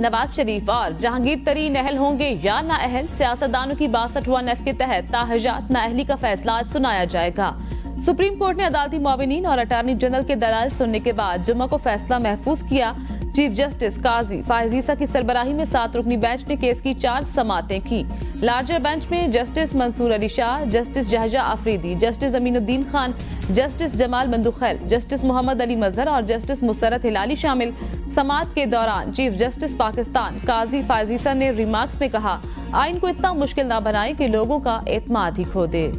नवाज शरीफ और जहांगीर तरीन अहल होंगे या नाअहल, सियासतदानों की 62(1)(f) के तहत ताहजात नाअहली का फैसला आज सुनाया जाएगा। सुप्रीम कोर्ट ने अदालती मुआविनीन और अटॉर्नी जनरल के दलाल सुनने के बाद जुम्मा को फैसला महफूज किया। चीफ जस्टिस काजी फायज ईसा की सरबराही में 7 रुकनी बेंच ने केस की 4 समातें की। लार्जर बेंच में justice Mansoor Ali Shah, justice Yahya Afridi, justice Aminuddin Khan, justice Jamal Mandokhail, justice Mohammad Ali Mazhar और जस्टिस मुसरत हिलाली शामिल। समात के दौरान चीफ जस्टिस पाकिस्तान काजी फायज ईसा ने रिमार्क्स में कहा, आइन को इतना मुश्किल ना बनाएं कि लोगों का एतमाद ही खो दे।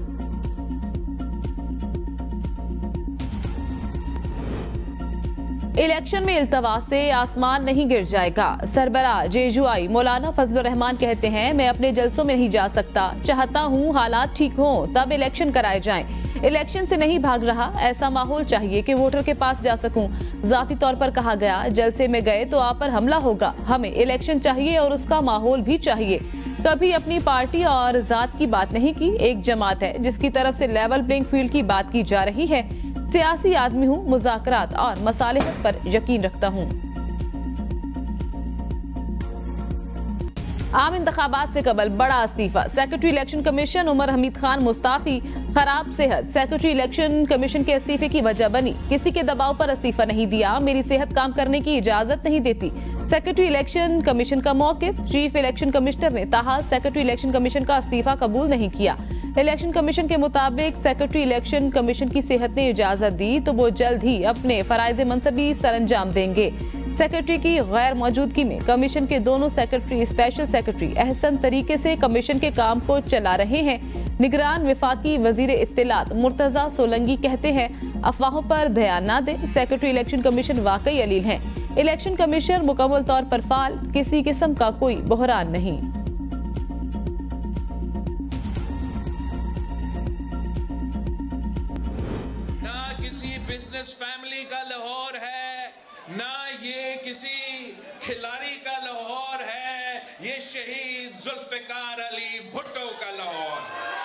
इलेक्शन में इल्तवा से आसमान नहीं गिर जाएगा। सरबराह जेजुआई मौलाना फजलुर रहमान कहते हैं, मैं अपने जलसों में नहीं जा सकता, चाहता हूँ हालात ठीक हों तब इलेक्शन कराए जाएं। इलेक्शन से नहीं भाग रहा, ऐसा माहौल चाहिए कि वोटर के पास जा सकूं। जाती तौर पर कहा गया, जलसे में गए तो आप पर हमला होगा, हमें इलेक्शन चाहिए और उसका माहौल भी चाहिए। कभी अपनी पार्टी और जात की बात नहीं की, एक जमात है जिसकी तरफ से लेवल प्लेइंग फील्ड की बात की जा रही है। सियासी आदमी हूँ, मुज़ाकरात और मसालिहत पर यकीन रखता हूँ। आम इंतखाबात से कबल बड़ा इस्तीफा, secretary election commission Umar Hamid Khan मुस्ताफी। खराब सेहत सेक्रेटरी इलेक्शन कमीशन के इस्तीफे की वजह बनी, किसी के दबाव पर इस्तीफा नहीं दिया, मेरी सेहत काम करने की इजाजत नहीं देती। सेक्रेटरी इलेक्शन कमीशन का मौकिफ, चीफ इलेक्शन कमिश्नर ने ताहाल सेक्रेटरी इलेक्शन कमीशन का इस्तीफा कबूल नहीं किया। इलेक्शन कमीशन के मुताबिक सेक्रेटरी इलेक्शन कमीशन की सेहत ने इजाजत दी तो वो जल्द ही अपने फराइज मनसबी सरंजाम देंगे। सेक्रेटरी की गैर मौजूदगी में कमीशन के दोनों सेक्रेटरी स्पेशल सेक्रेटरी अहसन तरीके से कमीशन के काम को चला रहे हैं। निगरान विफाकी वजीर इत्तलात मुर्तजा सोलंगी कहते हैं, अफवाहों पर ध्यान न दें, सेक्रेटरी इलेक्शन कमीशन वाकई अलील हैं। इलेक्शन कमीशनर मुकम्मल तौर पर फाल, किसी किस्म का कोई बहरान नहीं। बिजनेस फैमिली का लाहौर है, ना ये किसी खिलाड़ी का लाहौर है, ये शहीद जुल्फिकार अली भुट्टो का लाहौर।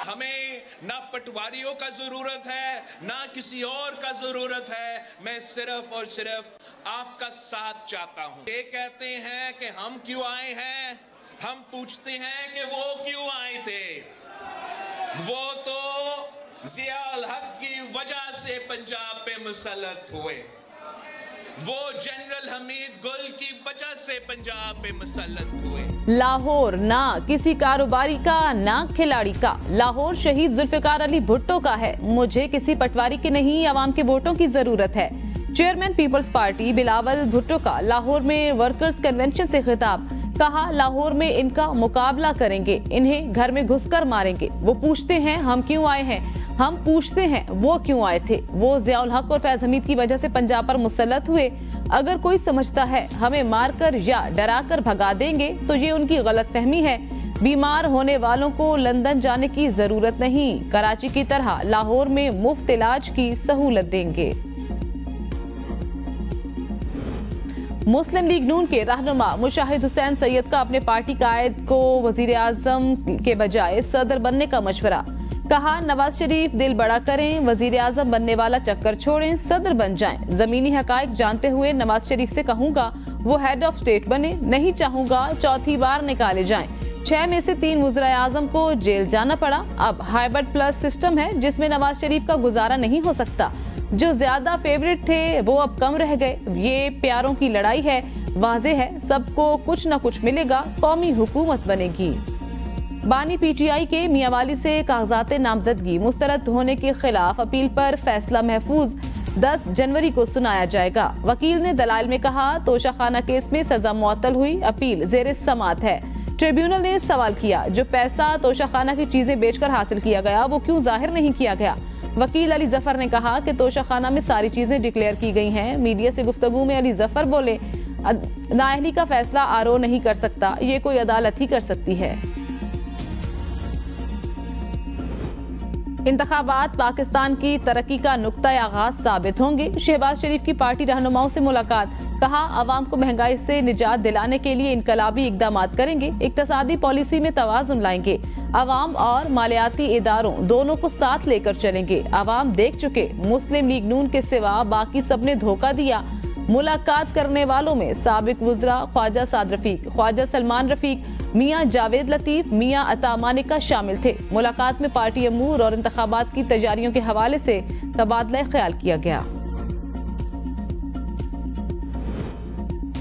हमें ना पटवारियों का जरूरत है, ना किसी और का जरूरत है, मैं सिर्फ और सिर्फ आपका साथ चाहता हूं। ये कहते हैं कि हम क्यों आए हैं, हम पूछते हैं कि वो क्यों आए थे। वो तो जियाउल हक की वजह से पंजाब पे मुसल्लत हुए, वो जनरल हमीद गुल की वजह से पंजाब पे मुसल्लत हुए। लाहौर ना किसी कारोबारी का ना खिलाड़ी का, लाहौर शहीद जुल्फिकार अली भुट्टो का है। मुझे किसी पटवारी के नहीं, आवाम के वोटों की जरूरत है। Chairman Peoples Party Bilawal Bhutto का लाहौर में वर्कर्स कन्वेंशन से खिताब, कहा लाहौर में इनका मुकाबला करेंगे, इन्हें घर में घुसकर मारेंगे। वो पूछते हैं हम क्यों आए हैं, हम पूछते हैं वो क्यों आए थे। वो जियाउल हक और फैज हमीद की वजह से पंजाब पर मुसल्लत हुए। अगर कोई समझता है हमें मारकर या डराकर भगा देंगे तो ये उनकी गलतफहमी है। बीमार होने वालों को लंदन जाने की जरूरत नहीं, कराची की तरह लाहौर में मुफ्त इलाज की सहूलत देंगे। मुस्लिम लीग नून के रहनुमा मुशाहिद हुसैन सैयद का अपने पार्टी कायद को वजीर आजम के बजाय सदर बनने का मशवरा, कहा नवाज शरीफ दिल बड़ा करें, वजीर आजम बनने वाला चक्कर छोड़ें, सदर बन जाएं। जमीनी हकायक जानते हुए नवाज शरीफ से कहूंगा वो हेड ऑफ स्टेट बने, नहीं चाहूंगा चौथी बार निकाले जाएं। 6 में से 3 वज़ीर आज़म को जेल जाना पड़ा। अब हाइब्रिड प्लस सिस्टम है जिसमें नवाज शरीफ का गुजारा नहीं हो सकता। जो ज्यादा फेवरेट थे वो अब कम रह गए। ये प्यारों की लड़ाई है, वाज़े है सबको कुछ न कुछ मिलेगा, कौमी हुकूमत बनेगी। बानी पीटीआई के मियांवाली से कागजात नामजदगी मुस्तरद होने के खिलाफ अपील पर फैसला महफूज 10 जनवरी को सुनाया जाएगा। वकील ने दलाइल में कहा तोशाखाना केस में सजा मुअत्तल हुई, अपील ज़ेरे समात है। ट्रिब्यूनल ने सवाल किया जो पैसा तोशाखाना की चीजें बेचकर हासिल किया गया वो क्यों जाहिर नहीं किया गया। वकील अली जफर ने कहा कि तोशाखाना में सारी चीजें डिक्लेयर की गई हैं। मीडिया से गुफ्तगू में अली जफर बोले नाअहली का फैसला आरओ नहीं कर सकता, ये कोई अदालत ही कर सकती है। इंतखाबात पाकिस्तान की तरक्की का नुक्ता आगाज साबित होंगे। शहबाज शरीफ की पार्टी रहनुमाओं से मुलाकात, कहा आवाम को महंगाई से निजात दिलाने के लिए इनकलाबी इकदाम करेंगे, इक्तसादी पॉलिसी में तवाज़ुन लाएंगे, आवाम और मालियाती इदारों दोनों को साथ लेकर चलेंगे। आवाम देख चुके, मुस्लिम लीग नून के सिवा बाकी सबने धोखा दिया। मुलाकात करने वालों में साबिक वुज़रा ख्वाजा साद रफीक, ख्वाजा सलमान रफीक, मियां जावेद लतीफ, मियां अता मानिका शामिल थे। मुलाकात में पार्टी अमूर और इंतखाबात की तैयारियों के हवाले से तबादला ख्याल किया गया।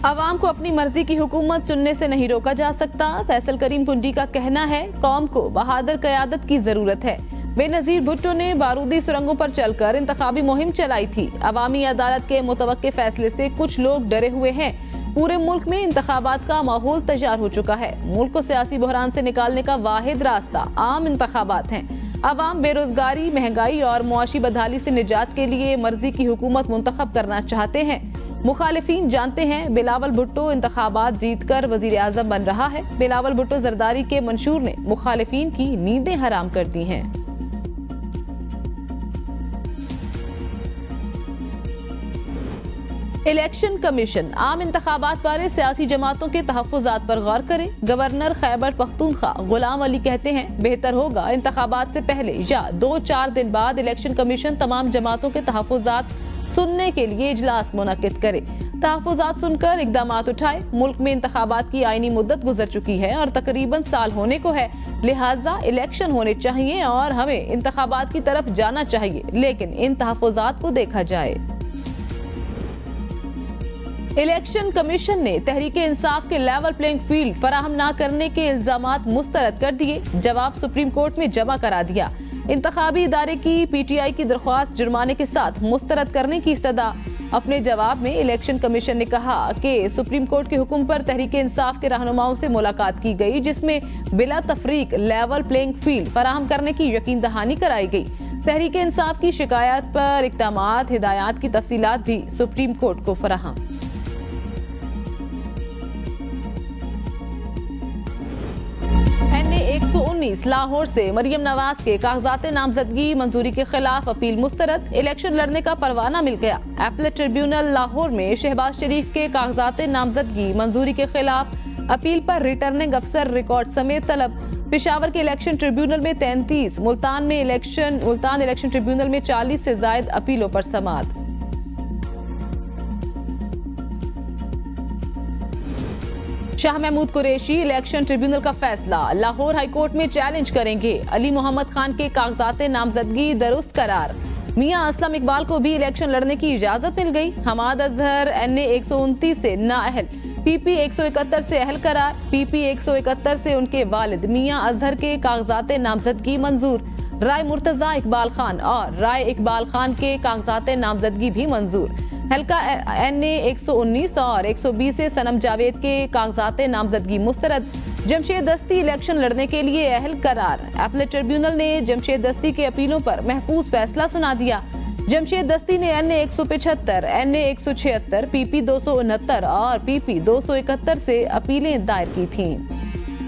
अवाम को अपनी मर्जी की हुकूमत चुनने से नहीं रोका जा सकता। फैसल करीम कुंडी का कहना है, कौम को बहादुर क़यादत की जरूरत है। बेनजीर भुट्टो ने बारूदी सुरंगों पर चलकर इंतखाबी मुहिम चलाई थी। अवामी अदालत के मुतवक्के फैसले से कुछ लोग डरे हुए हैं। पूरे मुल्क में इंतखाबात का माहौल तैयार हो चुका है। मुल्क को सियासी बहरान से निकालने का वाहिद रास्ता आम इंतखाबात हैं। अवाम बेरोजगारी, महंगाई और मुआशी बदहाली से निजात के लिए मर्जी की हुकूमत मुंतखब करना चाहते हैं। मुखालिफिन जानते हैं बिलावल भुट्टो इंतखाबात जीतकर वजीर आजम बन रहा है। बिलावल भुट्टो जरदारी के मंशूर ने मुखालिफिन की नींदें हराम कर दी हैं। इलेक्शन कमीशन आम इंतखाबात बारे सियासी जमातों के तहफ़्फ़ुज़ात पर गौर करे। गवर्नर खैबर पख्तूनख्वा गुलाम अली कहते हैं, बेहतर होगा इंतखाबात से पहले या 2-4 दिन बाद इलेक्शन कमीशन तमाम जमातों के तहफ़्फ़ुज़ात सुनने के लिए इजलास मुनक्किद करे। तहफ़्फ़ुज़ात सुनकर इक़दामात उठाए। मुल्क में इंतखाबात की आईनी मुद्दत गुजर चुकी है और तकरीबन साल होने को है, लिहाजा इलेक्शन होने चाहिए और हमें इंतखाबात की तरफ जाना चाहिए, लेकिन इन तहफ़्फ़ुज़ात को देखा जाए। इलेक्शन कमीशन ने तहरीके इंसाफ के लेवल प्लेइंग फील्ड फराहम न करने के इल्जामात मुस्तरद कर दिए। जवाब सुप्रीम कोर्ट में जमा करा दिया। इंतखाबी इदारे की पीटीआई की दरख्वास्त जुर्माने के साथ मुस्तरद करने की इस्तदा। अपने जवाब में इलेक्शन कमीशन ने कहा कि सुप्रीम कोर्ट के हुक्म पर तहरीके इंसाफ के रहनुमाओं से मुलाकात की गई, जिसमें बिला तफरीक लेवल प्लेइंग फील्ड फराहम करने की यकीन दहानी कराई गई। तहरीके इंसाफ की शिकायत पर इक़दामात, हिदायत की तफसीलात भी सुप्रीम कोर्ट को फराहम। NA-119 लाहौर से मरियम नवाज के कागजात नामजदगी मंजूरी के खिलाफ अपील मुस्तरद। इलेक्शन लड़ने का परवाना मिल गया। एपलेट ट्रिब्यूनल लाहौर में शहबाज शरीफ के कागजात नामजदगी मंजूरी के खिलाफ अपील पर रिटर्निंग अफसर रिकॉर्ड समेत तलब। पेशावर के इलेक्शन ट्रिब्यूनल में 33, मुल्तान इलेक्शन ट्रिब्यूनल में 40 से जायद अपीलों पर समाअत। शाह महमूद कुरैशी इलेक्शन ट्रिब्यूनल का फैसला लाहौर हाईकोर्ट में चैलेंज करेंगे। अली मोहम्मद खान के कागजात नामजदगी दुरुस्त करार। मियां असलम इकबाल को भी इलेक्शन लड़ने की इजाजत मिल गई। हमाद अजहर NA-129 से नाअहल, PP 171 से अहल करार। PP 171 से उनके वालिद मियां अजहर के कागजात नामजदगी मंजूर। राय मुर्तजा इकबाल खान और राय इकबाल खान के कागजात नामजदगी भी मंजूर। हल्का NA-119 और 120 से सनम जावेद के कागजात नामजदगी मुस्तरद। जमशेद दस्ती इलेक्शन लड़ने के लिए अहल करार। एपलेट ट्रिब्यूनल ने जमशेद दस्ती के अपीलों पर महफूज फैसला सुना दिया। जमशेद दस्ती ने NA-175, NA-176, PP 269 और PP 271 से अपीलें दायर की थीं।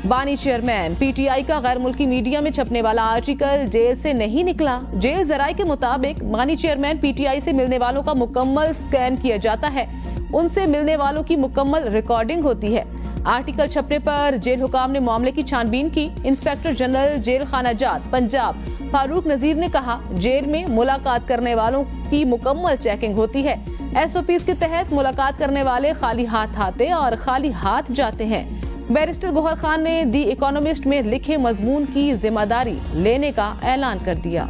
बानी चेयरमैन पीटीआई का गैर मुल्की मीडिया में छपने वाला आर्टिकल जेल से नहीं निकला। जेल जराये के मुताबिक बानी चेयरमैन पीटीआई से मिलने वालों का मुकम्मल स्कैन किया जाता है। उनसे मिलने वालों की मुकम्मल रिकॉर्डिंग होती है। आर्टिकल छपने पर जेल हुकाम ने मामले की छानबीन की। इंस्पेक्टर जनरल जेल खानाजात पंजाब फारूक नजीर ने कहा, जेल में मुलाकात करने वालों की मुकम्मल चेकिंग होती है। SOPs के तहत मुलाकात करने वाले खाली हाथ आते और खाली हाथ जाते हैं। बैरिस्टर गौहर खान ने दी इकोनॉमिस्ट में लिखे मजमून की जिम्मेदारी लेने का ऐलान कर दिया।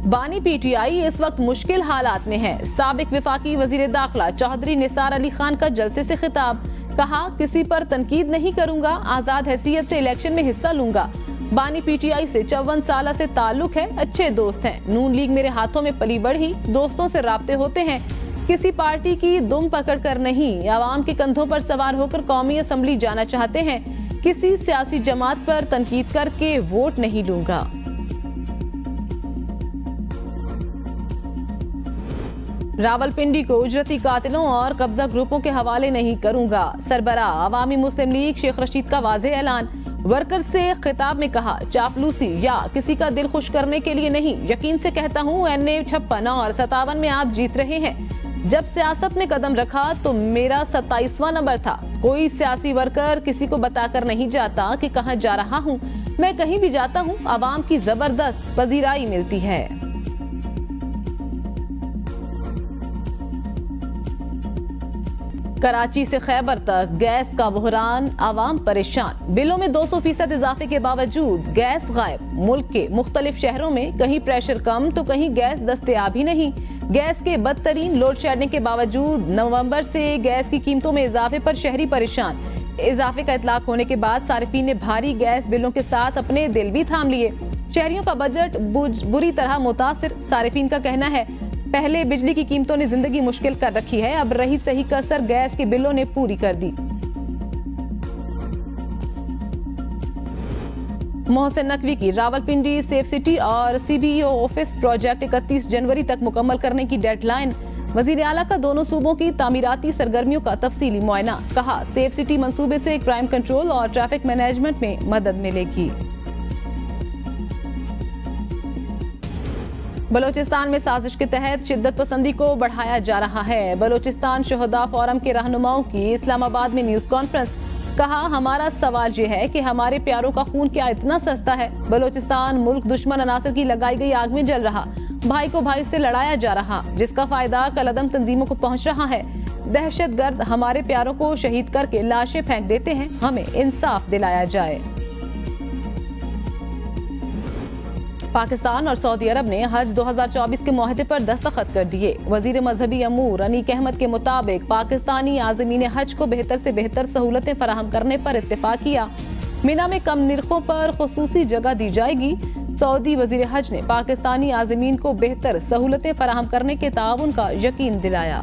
बानी पीटीआई इस वक्त मुश्किल हालात में है। साबिक विफाकी वजीर दाखिला चौधरी निसार अली खान का जलसे से खिताब। कहा, किसी पर तनकीद नहीं करूंगा, आजाद हैसियत से इलेक्शन में हिस्सा लूंगा। बानी पीटीआई से 54 साल से ताल्लुक है, अच्छे दोस्त हैं। नून लीग मेरे हाथों में पली बढ़ी, दोस्तों से राब्ते होते हैं। किसी पार्टी की दुम पकड़ कर नहीं, आवाम के कंधों पर सवार होकर कौमी असम्बली जाना चाहते हैं। किसी सियासी जमात पर तनकीद करके वोट नहीं लूंगा। रावलपिंडी को उजरती कातिलों और कब्जा ग्रुपों के हवाले नहीं करूंगा। सरबराह अवामी मुस्लिम लीग शेख रशीद का वाज़ेह ऐलान। वर्कर से खिताब में कहा, चापलूसी या किसी का दिल खुश करने के लिए नहीं, यकीन से कहता हूँ NA-56 और 57 में आप जीत रहे हैं। जब सियासत में कदम रखा तो मेरा 27वां नंबर था। कोई सियासी वर्कर किसी को बताकर नहीं जाता कि कहां जा रहा हूं। मैं कहीं भी जाता हूं, आवाम की जबरदस्त पजीराई मिलती है। कराची से खैबर तक गैस का बहरान, आवाम परेशान। बिलों में 200% इजाफे के बावजूद गैस गायब। मुल्क के मुख्तलिफ शहरों में कहीं प्रेशर कम तो कहीं गैस दस्तयाब ही नहीं। गैस के बदतरीन लोड शेडिंग के बावजूद नवंबर से गैस की कीमतों में इजाफे पर शहरी परेशान। इजाफे का इतलाक होने के बाद सारिफीन ने भारी गैस बिलों के साथ अपने दिल भी थाम लिए। शहरियों का बजट बुरी तरह मुतासिर। सारिफीन का कहना है, पहले बिजली की कीमतों ने जिंदगी मुश्किल कर रखी है, अब रही सही कसर गैस के बिलों ने पूरी कर दी। मोहसिन नकवी की रावलपिंडी सेफ सिटी और सीबीईओ ऑफिस प्रोजेक्ट 31 जनवरी तक मुकम्मल करने की डेडलाइन। वजीर आला का दोनों सूबों की तामीराती सरगर्मियों का तफसीली मुआयना। कहा, सेफ सिटी मंसूबे से क्राइम कंट्रोल और ट्रैफिक मैनेजमेंट में मदद मिलेगी। बलोचिस्तान में साजिश के तहत शिद्दत पसंदी को बढ़ाया जा रहा है। बलोचिस्तान शोहदा फोरम के रहनुमाओं की इस्लामाबाद में न्यूज कॉन्फ्रेंस। कहा, हमारा सवाल ये है कि हमारे प्यारों का खून क्या इतना सस्ता है? बलोचिस्तान मुल्क दुश्मन अनासर की लगाई गई आग में जल रहा, भाई को भाई से लड़ाया जा रहा, जिसका फायदा कलअदम तंजीमों को पहुंच रहा है। दहशतगर्द हमारे प्यारों को शहीद करके लाशें फेंक देते हैं, हमें इंसाफ दिलाया जाए। पाकिस्तान और सऊदी अरब ने हज 2024 के मुआहदे पर दस्तखत कर दिए। वजीर मजहबी अमूर अनीक अहमद के मुताबिक पाकिस्तानी आज़मीन हज को बेहतर से बेहतर सहूलतें फराहम करने पर इत्तेफाक किया। मिना में कम निर्खों पर खुसूसी जगह दी जाएगी। सऊदी वजीर हज ने पाकिस्तानी आज़मीन को बेहतर सहूलतें फराहम करने के ताउन का यकीन दिलाया।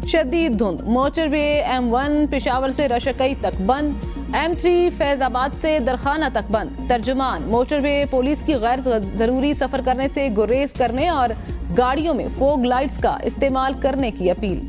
शदीद धुंध, मोटरवे M1 पेशावर से रशकई तक बंद, M3 फैजाबाद से दरखाना तक बंद। तर्जुमान, मोटरवे पुलिस की गैर जरूरी सफर करने से गुरेज करने और गाड़ियों में फोग लाइट्स का इस्तेमाल करने की अपील।